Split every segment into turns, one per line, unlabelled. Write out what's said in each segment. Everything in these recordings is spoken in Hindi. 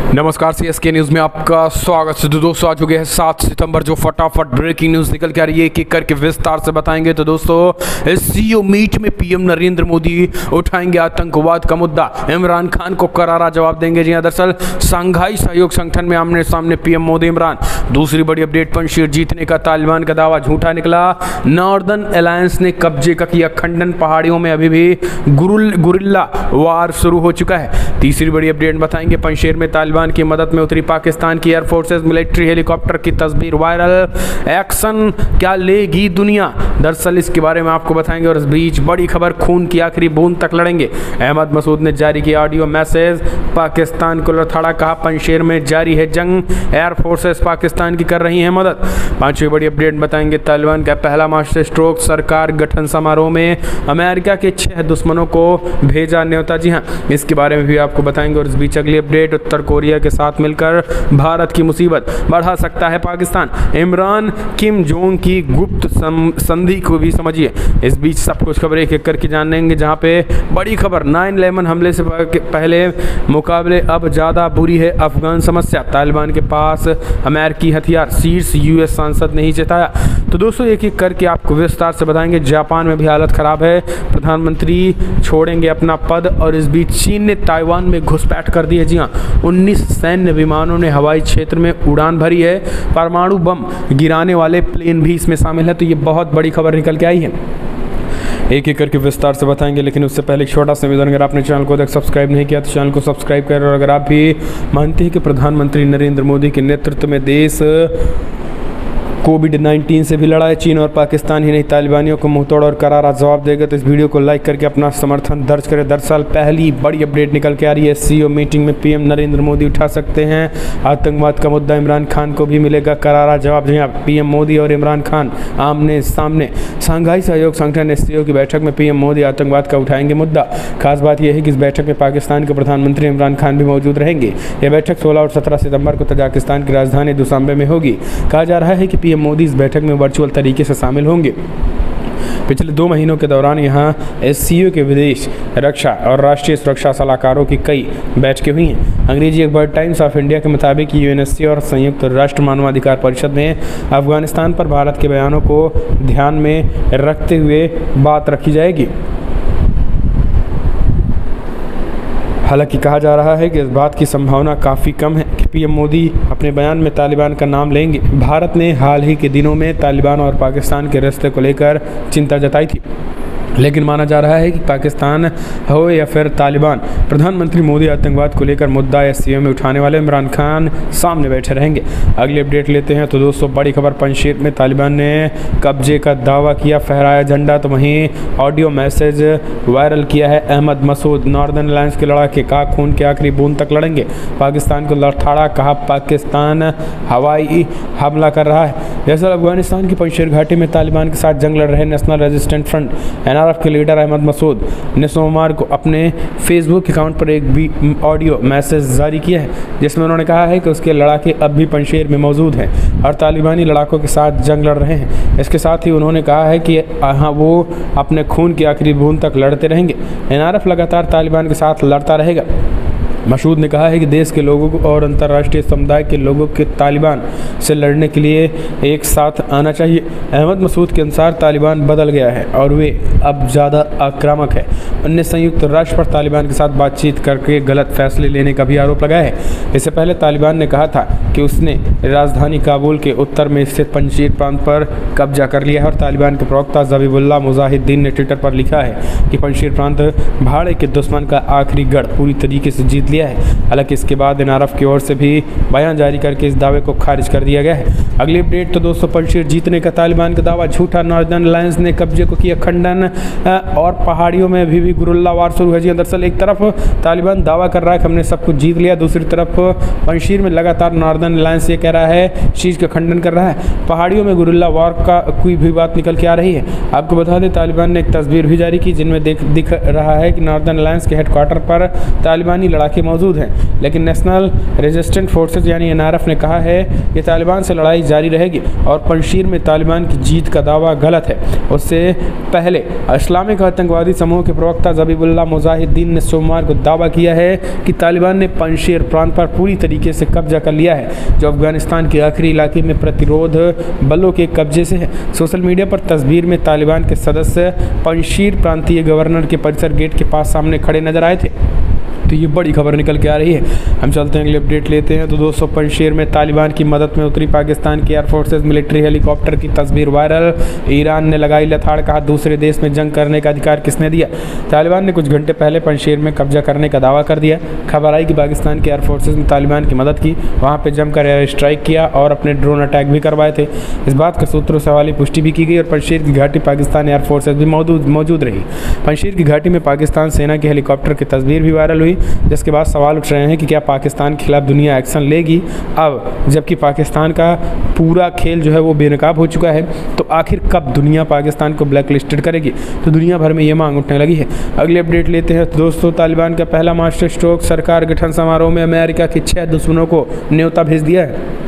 नमस्कार, सीएसके न्यूज़ में आपका स्वागत है। तो दोस्तों आ चुके हैं 7 सितंबर, जो फटाफट ब्रेकिंग न्यूज़ निकल के आ रही है, एक एक करके विस्तार से बताएंगे। तो दोस्तों इस सीईओ मीट में पीएम नरेंद्र मोदी उठाएंगे आतंकवाद का मुद्दा, इमरान खान को करारा जवाब देंगे। जी हाँ, दरअसल शंघाई सहयोग संगठन में आमने सामने पीएम मोदी इमरान। दूसरी बड़ी अपडेट, पंजशीर जीतने का तालिबान का दावा झूठा निकला। नॉर्दर्न अलायंस ने कब्जे का किया खंडन, पहाड़ियों में अभी भी गुरिल्ला वार शुरू हो चुका है। तीसरी बड़ी अपडेट बताएंगे, पंजशीर में तालिबान की मदद में उतरी पाकिस्तान की एयरफोर्सेस, मिलिट्री हेलीकॉप्टर की तस्वीर वायरल। एक्शन क्या लेगी दुनिया, दरअसल इसके बारे में आपको बताएंगे। और इस बीच बड़ी खबर, खून की आखिरी बूंद तक लड़ेंगे। अहमद मसूद ने जारी किया ऑडियो मैसेज, पाकिस्तान को लड़खड़ा, कहा पंजशीर में जारी है जंग, एयरफोर्सेस पाकिस्तान की कर रही हैं मदद। पांचवी बड़ी अपडेट बताएंगे, तालिबान का पहला मास्टर स्ट्रोक, सरकार गठन समारोह में अमेरिका के 6 दुश्मनों को भेजा न्योता। जी हाँ, इसके बारे में भी आपको बताएंगे। और इस बीच अगली अपडेट, उत्तर कोरिया के साथ मिलकर भारत की मुसीबत बढ़ा सकता है पाकिस्तान, इमरान किम जोंग की गुप्त संधि को भी समझिए। इस बीच सब कुछ खबर एक एक करके जानेंगे, जहां पे बड़ी खबर, 9/11 हमले से पहले मुकाबले अब ज़्यादा बुरी है अफगान समस्या, तालिबान के पास अमेरिकी हथियार, शीर्ष यूएस सांसद ने ही चेताया। तो दोस्तों एक एक करके आपको विस्तार से बताएंगे। जापान में भी हालत खराब है, प्रधानमंत्री छोड़ेंगे अपना पद। और इस बीच चीन ने ताइवान में घुसपैठ कर दी है। जी हाँ, 19 सैन्य विमानों ने हवाई क्षेत्र में उड़ान भरी है, परमाणु बम गिराने वाले प्लेन भी इसमें शामिल है। तो ये बहुत बड़ी खबर निकल के आई है, एक एक करके विस्तार से बताएंगे। लेकिन उससे पहले एक छोटा सा निवेदन, अगर आपने चैनल को सब्सक्राइब नहीं किया तो चैनल को सब्सक्राइब करें। और अगर आप भी मानते हैं कि प्रधानमंत्री नरेंद्र मोदी के नेतृत्व में देश कोविड-19 से भी लड़ा है, चीन और पाकिस्तान ही नहीं तालिबानियों को मुंहतोड़ और करारा जवाब देगा, तो इस वीडियो को लाइक करके अपना समर्थन दर्ज करें। दरअसल पहली बड़ी अपडेट निकल के आ रही है, सीईओ मीटिंग में पीएम नरेंद्र मोदी उठा सकते हैं आतंकवाद का मुद्दा, इमरान खान को भी मिलेगा करारा जवाब। जी हाँ, पीएम मोदी और इमरान खान आमने सामने। शंघाई सहयोग संगठन एससीओ की बैठक में पीएम मोदी आतंकवाद का उठाएंगे मुद्दा। खास बात यह है कि इस बैठक में पाकिस्तान के प्रधानमंत्री इमरान खान भी मौजूद रहेंगे। यह बैठक 16 और 17 सितंबर को तजाकिस्तान की राजधानी दुशांबे में होगी। कहा जा रहा है कि पीएम मोदी इस बैठक में वर्चुअल तरीके से शामिल होंगे। पिछले 2 महीनों के दौरान यहां एससीओ के विदेश, रक्षा और राष्ट्रीय सुरक्षा सलाहकारों की कई बैठकें हुई हैं। अंग्रेजी अखबार टाइम्स ऑफ इंडिया के मुताबिक यूएनएससी और संयुक्त राष्ट्र मानवाधिकार परिषद ने अफगानिस्तान पर भारत के बयानों को ध्यान में रखते हुए बात रखी जाएगी। हालांकि कहा जा रहा है कि इस बात की संभावना काफ़ी कम है कि पीएम मोदी अपने बयान में तालिबान का नाम लेंगे। भारत ने हाल ही के दिनों में तालिबान और पाकिस्तान के रिश्ते को लेकर चिंता जताई थी, लेकिन माना जा रहा है कि पाकिस्तान हो या फिर तालिबान, प्रधानमंत्री मोदी आतंकवाद को लेकर मुद्दा एससीओ में उठाने वाले इमरान खान सामने बैठे रहेंगे। अगली अपडेट लेते हैं। तो दोस्तों बड़ी खबर, पंजशीर में तालिबान ने कब्जे का दावा किया, फहराया झंडा। तो वहीं ऑडियो मैसेज वायरल किया है अहमद मसूद, नॉर्दर्न अलायंस के लड़ाके, कहा खून के आखिरी बूंद तक लड़ेंगे, पाकिस्तान को लड़खड़ा, कहा पाकिस्तान हवाई हमला कर रहा है। दरअसल अफगानिस्तान की पंजशीर घाटी में तालिबान के साथ जंग लड़ रहे नेशनल रेजिस्टेंट फ्रंट एनआरएफ के लीडर अहमद मसूद ने सोमवार को अपने फेसबुक अकाउंट पर एक भी ऑडियो मैसेज जारी किया है, जिसमें उन्होंने कहा है कि उसके लड़ाके अब भी पंजशीर में मौजूद हैं और तालिबानी लड़ाकों के साथ जंग लड़ रहे हैं। इसके साथ ही उन्होंने कहा है कि हाँ, वो अपने खून की आखिरी बूंद तक लड़ते रहेंगे। एनआरएफ लगातार तालिबान के साथ लड़ता रहेगा। मसूद ने कहा है कि देश के लोगों को और अंतर्राष्ट्रीय समुदाय के लोगों के तालिबान से लड़ने के लिए एक साथ आना चाहिए। अहमद मसूद के अनुसार तालिबान बदल गया है और वे अब ज़्यादा आक्रामक है। उनने संयुक्त राष्ट्र पर तालिबान के साथ बातचीत करके गलत फैसले लेने का भी आरोप लगाया है। इससे पहले तालिबान ने कहा था कि उसने राजधानी काबुल के उत्तर में स्थित पंजशीर प्रांत पर कब्जा कर लिया है। और तालिबान के प्रवक्ता ज़बीहुल्लाह मुजाहिदीन ने ट्विटर पर लिखा है कि पंजशीर प्रांत भाड़े के दुश्मन का आखिरी गढ़ पूरी तरीके से जीत लिया है। हालांकि इसके बाद एनआरएफ की ओर से भी बयान जारी करके इस दावे को खारिज कर दिया गया है। अगली अपडेट, तो दोस्तों पंजशीर जीतने का तालिबान का दावा झूठा, नॉर्दर्न अलायंस ने कब्जे को किया खंडन, और पहाड़ियों में अभी भी गुरिल्ला वार शुरू है। जी दरअसल एक तरफ तालिबान दावा कर रहा है कि हमने सब कुछ जीत लिया, दूसरी तरफ पंजशीर में लगातार नॉर्दर्न अलायंस ये कह रहा है, चीज़ का खंडन कर रहा है। पहाड़ियों में गुरिल्ला वार का कोई भी बात निकल के आ रही है। आपको बता दें, तालिबान ने एक तस्वीर भी जारी की जिनमें दिख रहा है कि नॉर्दर्न अलायंस के हेडक्वार्टर पर तालिबानी लड़ाके मौजूद हैं, लेकिन नेशनल रेजिस्टेंट फोर्सेस यानी NRF ने कहा है कि तालिबान से लड़ाई जारी रहेगी और पंजशीर में तालिबान की जीत का दावा गलत है। उससे पहले इस्लामिक आतंकवादी समूह के प्रवक्ता ज़बीहुल्लाह मुजाहिदीन ने सोमवार को दावा किया है कि तालिबान ने पंजशीर प्रांत पर पूरी तरीके से कब्जा कर लिया है, जो अफगानिस्तान के आखिरी इलाके में प्रतिरोध बलों के कब्जे से है। सोशल मीडिया पर तस्वीर में तालिबान के सदस्य पंजशीर प्रांतीय गवर्नर के परिसर गेट के पास सामने खड़े नजर आए थे। तो ये बड़ी खबर निकल के आ रही है। हम चलते हैं अगले अपडेट लेते हैं। तो दोस्तों, पंजशीर में तालिबान की मदद में उतरी पाकिस्तान की एयरफोर्सेस मिलिट्री हेलीकॉप्टर की तस्वीर वायरल। ईरान ने लगाई लताड़, कहा दूसरे देश में जंग करने का अधिकार किसने दिया। तालिबान ने कुछ घंटे पहले पंजशीर में कब्जा करने का दावा कर दिया। खबर आई कि पाकिस्तान की एयरफोर्सेस ने तालिबान की मदद की, वहाँ पर जमकर एयर स्ट्राइक किया और अपने ड्रोन अटैक भी करवाए थे। इस बात के सूत्रों से हवाली पुष्टि भी की गई और पंजशीर की घाटी पाकिस्तान एयरफोर्सेस भी मौजूद रही। पंजशीर की घाटी में पाकिस्तान सेना के हेलीकॉप्टर की तस्वीर भी वायरल हुई, जिसके बाद सवाल उठ रहे हैं कि क्या पाकिस्तान के खिलाफ दुनिया एक्शन लेगी अब, जबकि पाकिस्तान का पूरा खेल जो है वो बेनकाब हो चुका है। तो आखिर कब दुनिया पाकिस्तान को ब्लैक लिस्टेड करेगी, तो दुनिया भर में ये मांग उठने लगी है। अगले अपडेट लेते हैं। तो दोस्तों, तालिबान का पहला मास्टर स्ट्रोक सरकार गठन समारोह में अमेरिका के 6 दुश्मनों को न्योता भेज दिया है।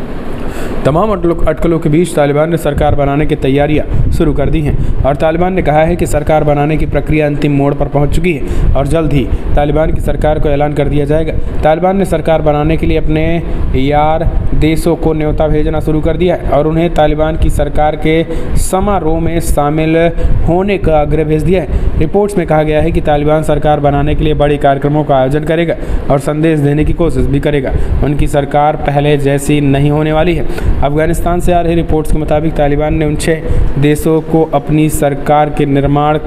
तमाम अटकलों के बीच तालिबान ने सरकार बनाने की तैयारियां शुरू कर दी हैं और तालिबान ने कहा है कि सरकार बनाने की प्रक्रिया अंतिम मोड़ पर पहुंच चुकी है और जल्द ही तालिबान की सरकार को ऐलान कर दिया जाएगा। तालिबान ने सरकार बनाने के लिए अपने यार देशों को न्योता भेजना शुरू कर दिया है और उन्हें तालिबान की सरकार के समारोह में शामिल होने का आग्रह भेज दिया है। रिपोर्ट्स में कहा गया है कि तालिबान सरकार बनाने के लिए बड़े कार्यक्रमों का आयोजन करेगा और संदेश देने की कोशिश भी करेगा। उनकी सरकार पहले जैसी नहीं होने वाली है। अफगानिस्तान से आ रही रिपोर्ट्स के मुताबिक तालिबान ने उन 6 देशों को अपनी सरकार के निर्माण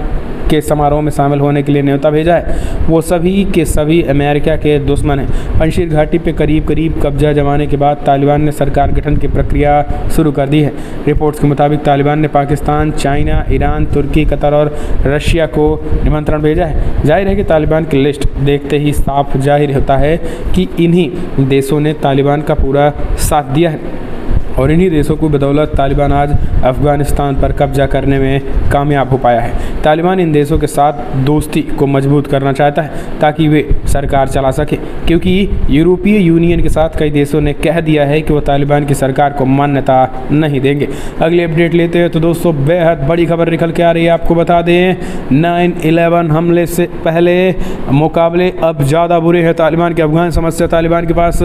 के समारोह में शामिल होने के लिए न्योता भेजा है। वो सभी के सभी अमेरिका के दुश्मन हैं। पंजशीर घाटी पे करीब कब्जा जमाने के बाद तालिबान ने सरकार गठन की प्रक्रिया शुरू कर दी है। रिपोर्ट्स के मुताबिक तालिबान ने पाकिस्तान, चाइना, ईरान, तुर्की, कतर और रशिया को निमंत्रण भेजा है। जाहिर है कि तालिबान की लिस्ट देखते ही साफ जाहिर होता है कि इन्हीं देशों ने तालिबान का पूरा साथ दिया है और इन्हीं देशों की बदौलत तालिबान आज अफगानिस्तान पर कब्जा करने में कामयाब हो पाया है। तालिबान इन देशों के साथ दोस्ती को मजबूत करना चाहता है ताकि वे सरकार चला सके, क्योंकि यूरोपीय यूनियन के साथ कई देशों ने कह दिया है कि वो तालिबान की सरकार को मान्यता नहीं देंगे। अगले अपडेट लेते हैं। तो दोस्तों, बेहद बड़ी खबर निकल के आ रही है। आपको बता दें, 9/11 हमले से पहले मुकाबले अब ज़्यादा बुरे हैं तालिबान के। अफगान समस्या तालिबान के पास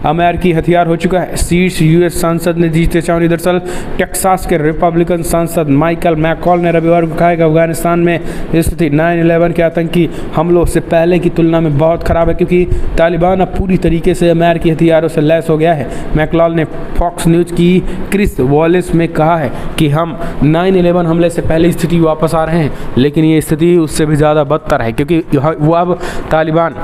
अमेरिकी हथियार हो चुका है। शीर्ष US सांसद ने जीते चेतावनी। दरअसल टेक्सास के रिपब्लिकन सांसद माइकल मैकॉल ने रविवार को कहा कि अफगानिस्तान में स्थिति 9/11 के आतंकी हमलों से पहले की तुलना में बहुत खराब है, क्योंकि तालिबान अब पूरी तरीके से अमेरिकी हथियारों से लैस हो गया है। मैकॉल ने फॉक्स न्यूज़ की क्रिस वॉलिस में कहा है कि हम 9/11 हमले से पहले स्थिति वापस आ रहे हैं, लेकिन ये स्थिति उससे भी ज़्यादा बदतर है, क्योंकि वो अब तालिबान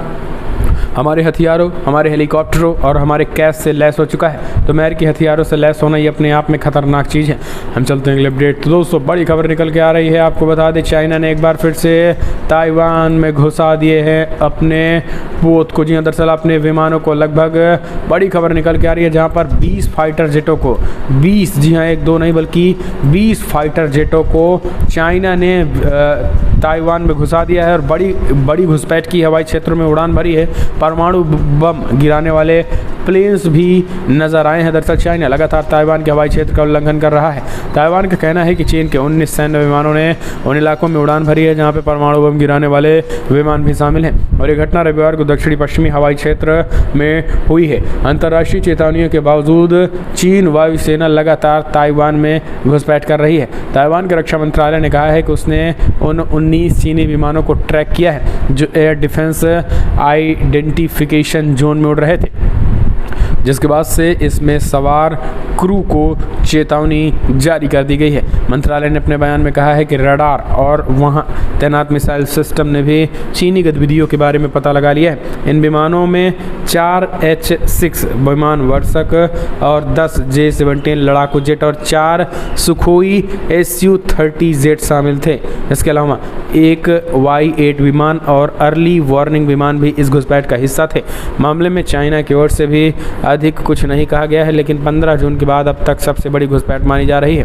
हमारे हथियारों, हमारे हेलीकॉप्टरों और हमारे कैश से लैस हो चुका है। तो अमेरिकी हथियारों से लैस होना ये अपने आप में खतरनाक चीज़ है। हम चलते हैं अगले अपडेट। तो दोस्तों, बड़ी खबर निकल के आ रही है। आपको बता दें, चाइना ने एक बार फिर से ताइवान में घुसा दिए हैं अपने पोत को। जी हाँ, दरअसल अपने विमानों को लगभग बड़ी खबर निकल के आ रही है, जहाँ पर 20 फाइटर जेटों को 20 जी हाँ 1-2 नहीं बल्कि 20 फाइटर जेटों को चाइना ने ताइवान में घुसा दिया है और बड़ी घुसपैठ की हवाई क्षेत्रों में उड़ान भरी है। परमाणु बम गिराने वाले प्लेन्स भी नजर आए हैं। दरअसल चाइना लगातार ताइवान के हवाई क्षेत्र का उल्लंघन कर रहा है। ताइवान का कहना है कि चीन के 19 सैन्य विमानों ने उन इलाकों में उड़ान भरी है जहां पे परमाणु बम गिराने वाले विमान भी शामिल हैं और ये घटना रविवार को दक्षिणी पश्चिमी हवाई क्षेत्र में हुई है। अंतर्राष्ट्रीय चेतावनियों के बावजूद चीन वायुसेना लगातार ताइवान में घुसपैठ कर रही है। ताइवान के रक्षा मंत्रालय ने कहा है कि उसने उन 19 चीनी विमानों को ट्रैक किया है जो एयर डिफेंस आइडेंटिफिकेशन जोन में उड़ रहे थे, जिसके बाद से इसमें सवार क्रू को चेतावनी जारी कर दी गई है। मंत्रालय ने अपने बयान में कहा है कि रडार और वहां तैनात मिसाइल सिस्टम ने भी चीनी गतिविधियों के बारे में पता लगा लिया है। इन विमानों में 4 H-6 विमान वर्षक और 10 J-17 लड़ाकू जेट और 4 सुखोई Su-30 जेट शामिल थे। इसके अलावा एक Y-8 विमान और अर्ली वार्निंग विमान भी इस घुसपैठ का हिस्सा थे। मामले में चाइना की ओर से भी अधिक कुछ नहीं कहा गया है, लेकिन 15 जून के बाद अब तक सबसे बड़ी घुसपैठ मानी जा रही है।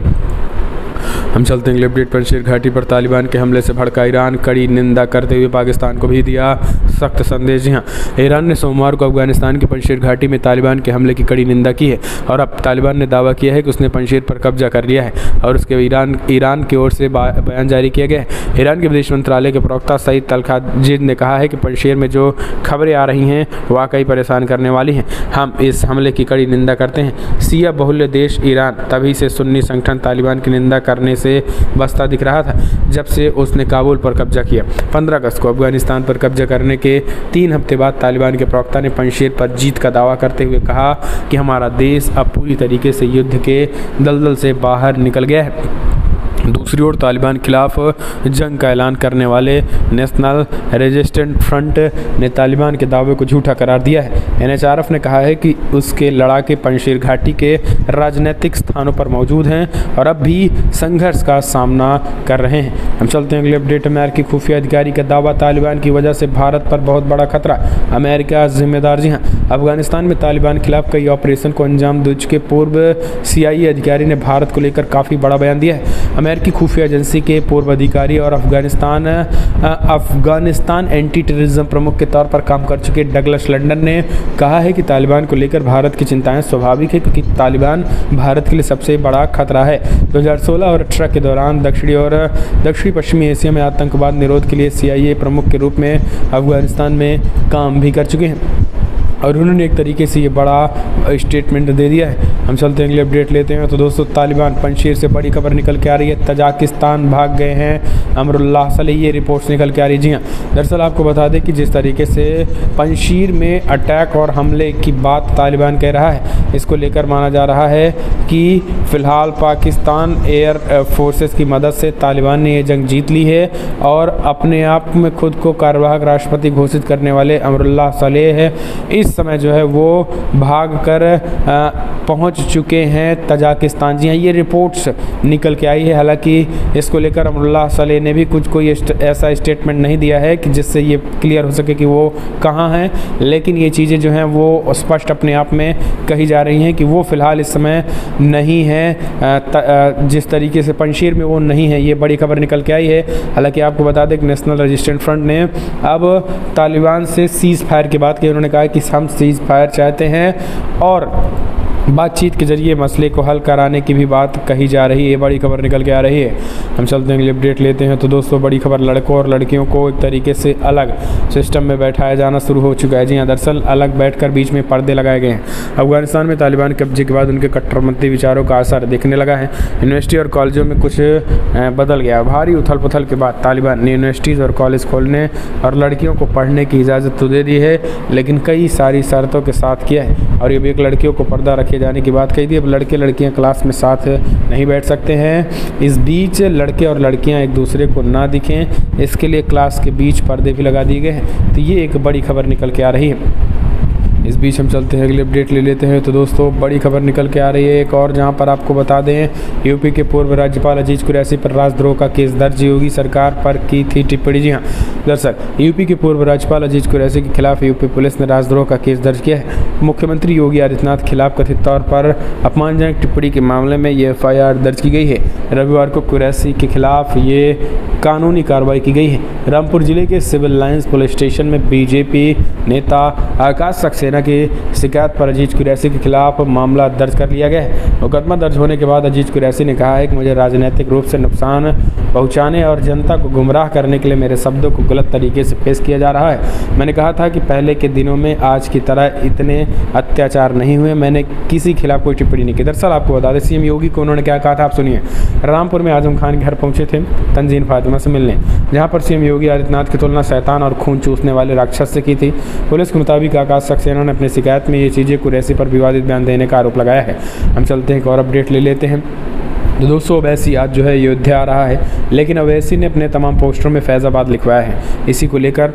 हम चलते हैं अगले अपडेट पर। पंजशीर घाटी पर तालिबान के हमले से भड़का ईरान, कड़ी निंदा करते हुए पाकिस्तान को भी दिया सख्त संदेश। जी हाँ, ईरान ने सोमवार को अफगानिस्तान की पंजशीर घाटी में तालिबान के हमले की कड़ी निंदा की है और अब तालिबान ने दावा किया है कि उसने पंजशीर पर कब्जा कर लिया है और उसके ईरान की ओर से बयान जारी किया गया है। ईरान के विदेश मंत्रालय के प्रवक्ता सईद तलखाजिद ने कहा है कि पंजशीर में जो खबरें आ रही हैं वाकई परेशान करने वाली हैं। हम इस हमले की कड़ी निंदा करते हैं। शिया बहुल्य देश ईरान तभी से सुन्नी संगठन तालिबान की निंदा करने से बचता दिख रहा था जब से उसने काबुल पर कब्जा किया। 15 अगस्त को अफगानिस्तान पर कब्जा करने के 3 हफ्ते बाद तालिबान के प्रवक्ता ने पंजशीर पर जीत का दावा करते हुए कहा कि हमारा देश अब पूरी तरीके से युद्ध के दलदल से बाहर निकल गया है। दूसरी ओर तालिबान खिलाफ जंग का ऐलान करने वाले नेशनल रेजिस्टेंट फ्रंट ने तालिबान के दावे को झूठा करार दिया है। NHRF ने कहा है कि उसके लड़ाके पंजशीर घाटी के राजनीतिक स्थानों पर मौजूद हैं और अब भी संघर्ष का सामना कर रहे हैं। हम चलते हैं अगले अपडेट में। अमेरिकी खुफिया अधिकारी का दावा, तालिबान की वजह से भारत पर बहुत बड़ा खतरा, अमेरिका जिम्मेदार। जी हाँ, अफगानिस्तान में तालिबान के खिलाफ कई ऑपरेशन को अंजाम दे चुके पूर्व CIA अधिकारी ने भारत को लेकर काफ़ी बड़ा बयान दिया है। अमेरिकी खुफिया एजेंसी के पूर्व अधिकारी और अफगानिस्तान एंटी टेररिज्म प्रमुख के तौर पर काम कर चुके डगलस लंडन ने कहा है कि तालिबान को लेकर भारत की चिंताएं स्वाभाविक है क्योंकि तालिबान भारत के लिए सबसे बड़ा खतरा है। 2016 और 2018 के दौरान दक्षिणी पश्चिमी एशिया में आतंकवाद निरोध के लिए CIA प्रमुख के रूप में अफगानिस्तान में काम भी कर चुके हैं और उन्होंने एक तरीके से ये बड़ा स्टेटमेंट दे दिया है। हम चलते हैं अगले अपडेट लेते हैं। तो दोस्तों, तालिबान पंजशीर से बड़ी खबर निकल के आ रही है। तजाकिस्तान भाग गए हैं अमरुल्लाह सलेह, ये रिपोर्ट्स निकल के आ रही है। जी हाँ, दरअसल आपको बता दें कि जिस तरीके से पंजशीर में अटैक और हमले की बात तालिबान कह रहा है, इसको लेकर माना जा रहा है कि फ़िलहाल पाकिस्तान एयर फोर्सेस की मदद से तालिबान ने ये जंग जीत ली है और अपने आप में खुद को कार्यवाहक राष्ट्रपति घोषित करने वाले अमरुल्लाह सलेह है इस समय जो है वो भाग कर पहुंच चुके हैं तजाकिस्तान। जी हाँ, ये रिपोर्ट्स निकल के आई है। हालांकि इसको लेकर अमरुल्लाह सलेह ने भी कोई ऐसा स्टेटमेंट नहीं दिया है कि जिससे ये क्लियर हो सके कि वो कहाँ हैं, लेकिन ये चीज़ें जो हैं वो स्पष्ट अपने आप में कही जा रही हैं कि वो फ़िलहाल इस समय नहीं है, जिस तरीके से पंजशीर में वो नहीं है। ये बड़ी खबर निकल के आई है। हालांकि आपको बता दें कि नेशनल रेजिस्टेंट फ्रंट ने अब तालिबान से सीज़ फायर की बात की। उन्होंने कहा कि हम सीज़ फायर चाहते हैं और बातचीत के जरिए मसले को हल कराने की भी बात कही जा रही है। ये बड़ी खबर निकल के आ रही है। हम चलते हैं अगले अपडेट लेते हैं। तो दोस्तों, बड़ी खबर, लड़कों और लड़कियों को एक तरीके से अलग सिस्टम में बैठाया जाना शुरू हो चुका है। जी हाँ, दरअसल अलग बैठकर बीच में पर्दे लगाए गए हैं। अफगानिस्तान में तालिबान कब्जे के बाद उनके कट्टरपंथी विचारों का असर दिखने लगा है। यूनिवर्सिटी और कॉलेजों में कुछ बदल गया। भारी उथल पुथल के बाद तालिबान ने यूनिवर्सिटीज़ और कॉलेज खोलने और लड़कियों को पढ़ने की इजाज़त तो दे दी है, लेकिन कई सारी शर्तों के साथ किया है। और ये भी एक लड़कियों को पर्दा रखे जाने की बात कही थी। अब लड़के लड़कियां क्लास में साथ नहीं बैठ सकते हैं। इस बीच लड़के और लड़कियां एक दूसरे को ना दिखें, इसके लिए क्लास के बीच पर्दे भी लगा दिए गए हैं। तो ये एक बड़ी खबर निकल के आ रही है। इस बीच हम चलते हैं अगले अपडेट ले लेते हैं। तो दोस्तों, बड़ी खबर निकल के आ रही है एक और, जहां पर आपको बता दें यूपी के पूर्व राज्यपाल अजीज कुरैशी पर राजद्रोह का केस दर्ज। योगी सरकार पर की थी टिप्पणी। जी हाँ, दरअसल यूपी के पूर्व राज्यपाल अजीज कुरैशी के खिलाफ यूपी पुलिस ने राजद्रोह का केस दर्ज किया है। मुख्यमंत्री योगी आदित्यनाथ के खिलाफ कथित तौर पर अपमानजनक टिप्पणी के मामले में ये FIR दर्ज की गई है। रविवार को कुरैशी के खिलाफ ये कानूनी कार्रवाई की गई है। रामपुर जिले के सिविल लाइंस पुलिस स्टेशन में BJP नेता आकाश सक्सेना की शिकायत पर अजीज कुरैशी के खिलाफ मामला दर्ज कर लिया गया है। मुकदमा दर्ज होने के बाद अजीज कुरैशी ने कहा है कि मुझे राजनीतिक रूप से नुकसान पहुंचाने और जनता को गुमराह करने के लिए मेरे शब्दों को गलत तरीके से पेश किया जा रहा है। मैंने कहा था कि पहले के दिनों में आज की तरह इतने अत्याचार नहीं हुए। मैंने किसी खिलाफ कोई टिप्पणी नहीं की। दरअसल आपको बता दें CM योगी को उन्होंने क्या कहा था, आप सुनिए। रामपुर में आजम खान के घर पहुंचे थे तंजीन फातिमा से मिलने, जहां पर CM योगी आदित्यनाथ की तुलना शैतान और खून चूसने वाले राक्षस से की थी। पुलिस के मुताबिक आकाश सक्सेना ने अपनी शिकायत में ये चीज़ें कुरैशी पर विवादित बयान देने का आरोप लगाया है। हम चलते हैं एक और अपडेट ले लेते हैं। तो दोस्तों, अवैसी आज जो है अयोध्या आ रहा है, लेकिन अवैसी ने अपने तमाम पोस्टरों में फैज़ाबाद लिखवाया है। इसी को लेकर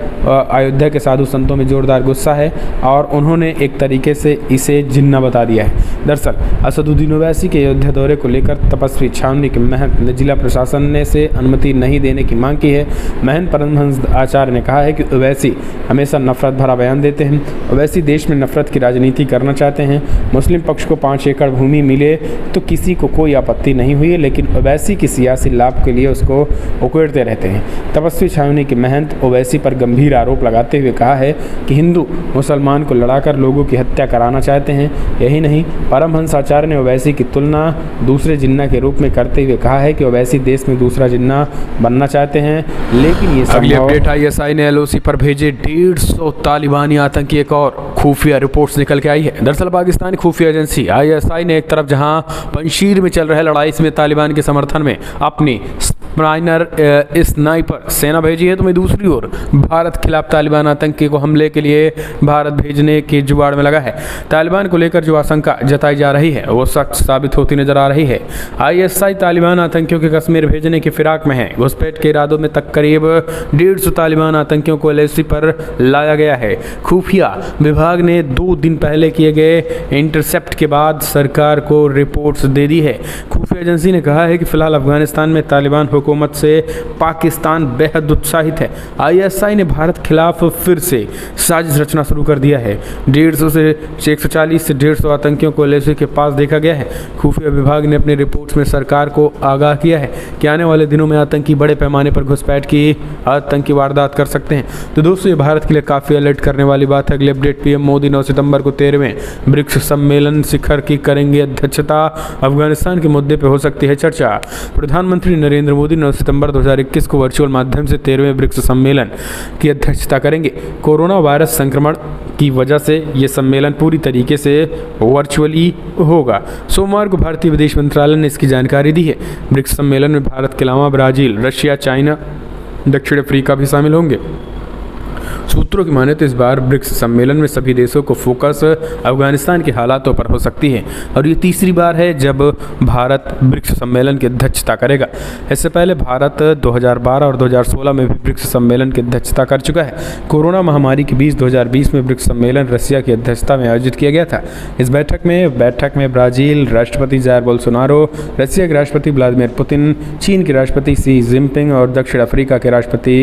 अयोध्या के साधु संतों में ज़ोरदार गुस्सा है और उन्होंने एक तरीके से इसे जिन्ना बता दिया है। दरअसल असदुद्दीन ओवैसी के अयोध्या दौरे को लेकर तपस्वी छावनी के महंत ने जिला प्रशासन ने से अनुमति नहीं देने की मांग की है। महंत परमहंस आचार्य ने कहा है कि ओवैसी हमेशा नफरत भरा बयान देते हैं। ओवैसी देश में नफरत की राजनीति करना चाहते हैं। मुस्लिम पक्ष को 5 एकड़ भूमि मिले तो किसी को कोई आपत्ति नहीं नहीं हुई है, लेकिन ओवैसी के सियासी लाभ के लिए उसको उकेड़ते रहते हैं। तपस्वी छावनी के महंत ओवैसी पर गंभीर आरोप लगाते हुए कहा है कि हिंदू मुसलमान को लड़ाकर लोगों की हत्या कराना चाहते हैं। यही नहीं, परमहंस आचार्य ने ओवैसी की तुलना दूसरे जिन्ना के रूप में करते हुए कहा है कि ओवैसी देश में दूसरा जिन्ना बनना चाहते हैं, लेकिन ये
अगली अपडेट ISI ने LOC पर भेजे 150 तालिबानी आतंकी। एक और खुफिया रिपोर्ट्स निकल के आई है। दरअसल पाकिस्तानी खुफिया एजेंसी ISI ने एक तरफ जहां पंशीर में चल रहे लड़ाई में तालिबान के समर्थन में अपनी माइनर स्नाइपर सेना भेजी है, तो वहीं दूसरी ओर भारत खिलाफ तालिबान आतंकी को हमले के लिए भारत भेजने के जुगाड़ में लगा है। तालिबान को लेकर जो आशंका जताई जा रही है वो सच साबित होती नजर आ रही है। ISI तालिबान आतंकियों के कश्मीर भेजने की फिराक में है। घुसपैठ के इरादों में तक करीब 150 तालिबान आतंकियों को LOC पर लाया गया है। खुफिया विभाग ने 2 दिन पहले किए गए इंटरसेप्ट के बाद सरकार को रिपोर्ट्स दे दी है। खुफिया एजेंसी ने कहा है कि फिलहाल अफगानिस्तान में तालिबान हुकूमत से पाकिस्तान बेहद उत्साहित है। ISI ने भारत खिलाफ फिर से साजिश रचना शुरू कर दिया है। 140 से 150 आतंकियों को LOC के पास देखा गया है। खुफिया विभाग ने अपनी रिपोर्ट्स में सरकार को आगाह किया है कि आने वाले दिनों में आतंकी बड़े पैमाने पर घुसपैठ की आतंकी वारदात कर सकते हैं। तो दोस्तों, ये भारत के लिए काफ़ी अलर्ट करने वाली बात है। अगली अपडेट, PM मोदी 9 सितंबर को 13वें ब्रिक्स सम्मेलन शिखर की करेंगे अध्यक्षता। अफगानिस्तान के मुद्दे पर हो सकती है चर्चा। प्रधानमंत्री नरेंद्र मोदी 9 सितंबर 2021 को वर्चुअल माध्यम से 13वें ब्रिक्स सम्मेलन की अध्यक्षता करेंगे। कोरोना वायरस संक्रमण की वजह से ये सम्मेलन पूरी तरीके से वर्चुअली होगा। सोमवार को भारतीय विदेश मंत्रालय ने इसकी जानकारी दी है। ब्रिक्स सम्मेलन में भारत के अलावा ब्राज़ील, रशिया, चाइना, दक्षिण अफ्रीका भी शामिल होंगे। सूत्रों की माने तो इस बार ब्रिक्स सम्मेलन में सभी देशों को फोकस अफगानिस्तान के हालातों पर हो सकती है और ये तीसरी बार है जब भारत ब्रिक्स सम्मेलन की अध्यक्षता करेगा। इससे पहले भारत 2012 और 2016 में भी ब्रिक्स सम्मेलन की अध्यक्षता कर चुका है। कोरोना महामारी के बीच 2020 में ब्रिक्स सम्मेलन रशिया की अध्यक्षता में आयोजित किया गया था। इस बैठक में ब्राज़ील राष्ट्रपति जायर बोल्सोनारो, रशिया के राष्ट्रपति व्लादिमीर पुतिन, चीन के राष्ट्रपति शी जिनपिंग और दक्षिण अफ्रीका के राष्ट्रपति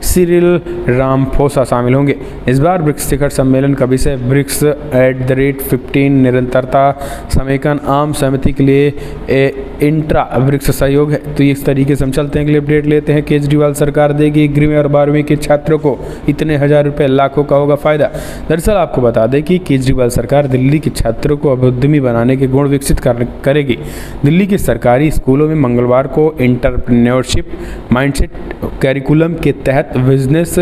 सिरिल रामाफोसा शामिल होंगे। इस बार ब्रिक्स शिखर सम्मेलन का विषय ब्रिक्स @15 निरंतरता समेकन आम सहमति के लिए इंट्रा ब्रिक्स सहयोग है। तो इस तरीके से हम चलते हैं। अगले अपडेट लेते हैं। केजरीवाल सरकार देगी 11वीं और 12वीं के छात्रों को इतने हज़ार रुपये, लाखों का होगा फायदा। दरअसल आपको बता दें कि केजरीवाल सरकार दिल्ली के छात्रों को अब उद्यमी बनाने के गुण विकसित करेगी। दिल्ली के सरकारी स्कूलों में मंगलवार को एंटरप्रेन्योरशिप माइंडसेट कैरिकुलम के तहत बिजनेस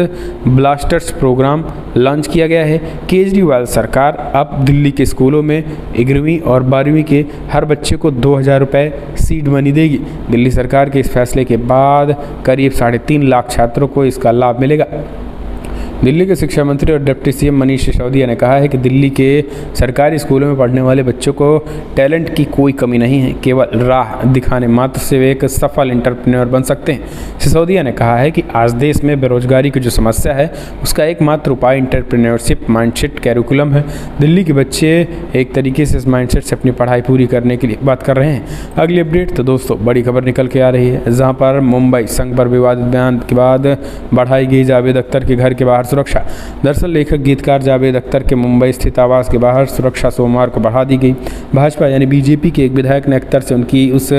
ब्लास्टर्स प्रोग्राम लॉन्च किया गया है। केजरीवाल सरकार अब दिल्ली के स्कूलों में 11वीं और 12वीं के हर बच्चे को 2000 रुपये सीड मनी देगी। दिल्ली सरकार के इस फैसले के बाद करीब 3.5 लाख छात्रों को इसका लाभ मिलेगा। दिल्ली के शिक्षा मंत्री और डिप्टी CM मनीष सिसोदिया ने कहा है कि दिल्ली के सरकारी स्कूलों में पढ़ने वाले बच्चों को टैलेंट की कोई कमी नहीं है, केवल राह दिखाने मात्र से वे एक सफल एंटरप्रेन्योर बन सकते हैं। सिसोदिया ने कहा है कि आज देश में बेरोजगारी की जो समस्या है उसका एकमात्र उपाय एंटरप्रेन्योरशिप माइंडसेट कैरिकुलम है। दिल्ली के बच्चे एक तरीके से इस माइंडसेट से अपनी पढ़ाई पूरी करने की बात कर रहे हैं। अगली अपडेट तो दोस्तों बड़ी खबर निकल के आ रही है, जहाँ पर मुंबई संघ पर विवादित बयान के बाद बढ़ाई गई जावेद अख्तर के घर के बाहर सुरक्षा। दरअसल लेखक गीतकार जावेद अख्तर के मुंबई स्थित आवास के बाहर सुरक्षा सोमवार को बढ़ा दी गई। भाजपा यानी BJP के एक विधायक ने अख्तर से उनकी उस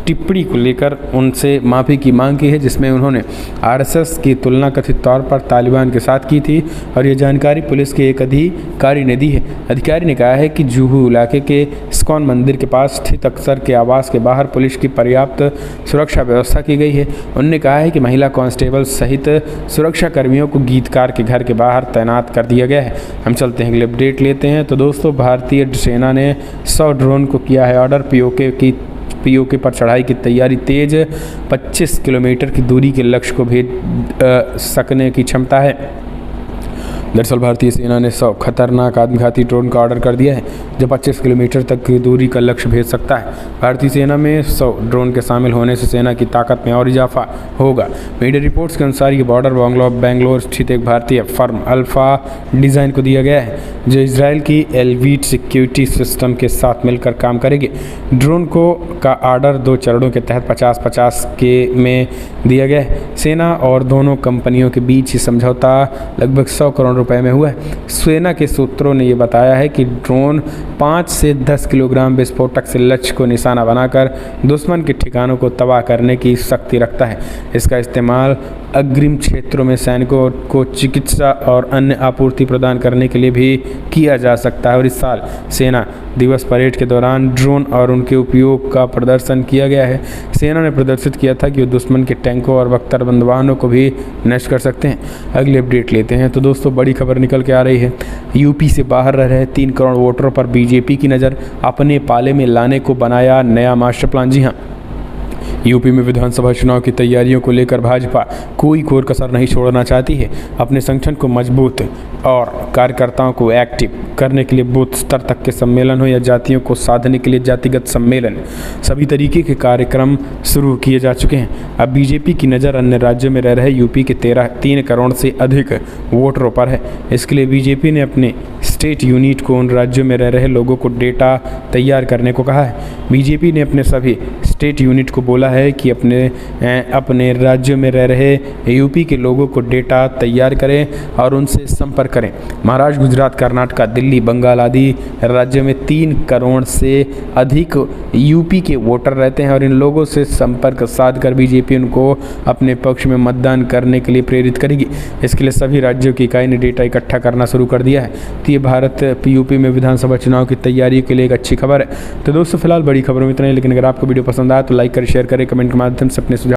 टिप्पणी को लेकर उनसे माफ़ी की मांग की है, जिसमें उन्होंने RSS की तुलना कथित तौर पर तालिबान के साथ की थी और ये जानकारी पुलिस के एक अधिकारी ने दी है। अधिकारी ने कहा है कि जुहू इलाके के इस्कॉन मंदिर के पास स्थित अख्तर के आवास के बाहर पुलिस की पर्याप्त सुरक्षा व्यवस्था की गई है। उन्होंने कहा है कि महिला कांस्टेबल सहित सुरक्षा कर्मियों को गीतकार के घर के बाहर तैनात कर दिया गया है। हम चलते हैं अगले अपडेट लेते हैं। तो दोस्तों भारतीय सेना ने 100 ड्रोन को किया है ऑर्डर। POK पर चढ़ाई की तैयारी तेज, 25 किलोमीटर की दूरी के लक्ष्य को भेज सकने की क्षमता है। दरअसल भारतीय सेना ने 100 खतरनाक आत्मघाती ड्रोन का ऑर्डर कर दिया है जो 25 किलोमीटर तक की दूरी का लक्ष्य भेज सकता है। भारतीय सेना में 100 ड्रोन के शामिल होने से सेना की ताकत में और इजाफा होगा। मीडिया रिपोर्ट्स के अनुसार ये बॉर्डर बेंगलोर स्थित एक भारतीय फर्म अल्फा डिज़ाइन को दिया गया है जो इजराइल की एलवीट सिक्योरिटी सिस्टम के साथ मिलकर काम करेगी। ड्रोन का ऑर्डर 2 चरणों के तहत 50-50 के में दिया गया है। सेना और दोनों कंपनियों के बीच ये समझौता लगभग 100 करोड़ रुपए में हुआ है। सेना के सूत्रों ने यह बताया है कि ड्रोन
5 से 10 किलोग्राम विस्फोटक से लक्ष्य को निशाना बनाकर दुश्मन के ठिकानों को तबाह करने की शक्ति रखता है। इसका इस्तेमाल अग्रिम क्षेत्रों में सैनिकों को चिकित्सा और अन्य आपूर्ति प्रदान करने के लिए भी किया जा सकता है। और इस साल सेना दिवस परेड के दौरान ड्रोन और उनके उपयोग का प्रदर्शन किया गया है। सेना ने प्रदर्शित किया था कि वो दुश्मन के टैंकों और बख्तरबंद वाहनों को भी नष्ट कर सकते हैं। अगली अपडेट लेते हैं। तो दोस्तों, बड़ी खबर निकल के आ रही है। यूपी से बाहर रह रहे 3 करोड़ वोटरों पर बीजेपी की नज़र, अपने पाले में लाने को बनाया नया मास्टर प्लान। जी हाँ, यूपी में विधानसभा चुनाव की तैयारियों को लेकर भाजपा कोई कोर कसर नहीं छोड़ना चाहती है। अपने संगठन को मजबूत और कार्यकर्ताओं को एक्टिव करने के लिए बूथ स्तर तक के सम्मेलन हो या जातियों को साधने के लिए जातिगत सम्मेलन, सभी तरीके के कार्यक्रम शुरू किए जा चुके हैं। अब बीजेपी की नज़र अन्य राज्यों में रह रहे यूपी के 3 करोड़ से अधिक वोटरों पर है। इसके लिए बीजेपी ने अपने स्टेट यूनिट को उन राज्यों में रह रहे लोगों को डेटा तैयार करने को कहा है। बीजेपी ने अपने सभी स्टेट यूनिट को बोला है कि अपने राज्यों में रह रहे यूपी के लोगों को डेटा तैयार करें और उनसे संपर्क करें। महाराष्ट्र, गुजरात, कर्नाटक, दिल्ली, बंगाल आदि राज्यों में 3 करोड़ से अधिक यूपी के वोटर रहते हैं और इन लोगों से संपर्क साध कर बीजेपी उनको अपने पक्ष में मतदान करने के लिए प्रेरित करेगी। इसके लिए सभी राज्यों की इकाई ने डेटा इकट्ठा करना शुरू कर दिया है। तो ये भारत यूपी में विधानसभा चुनाव की तैयारी के लिए एक अच्छी खबर है। तो दोस्तों, फिलहाल बड़ी खबरों में इतना ही, लेकिन अगर आपको वीडियो पसंद आया तो लाइक करें, शेयर करें, कमेंट के माध्यम से अपने सुझाव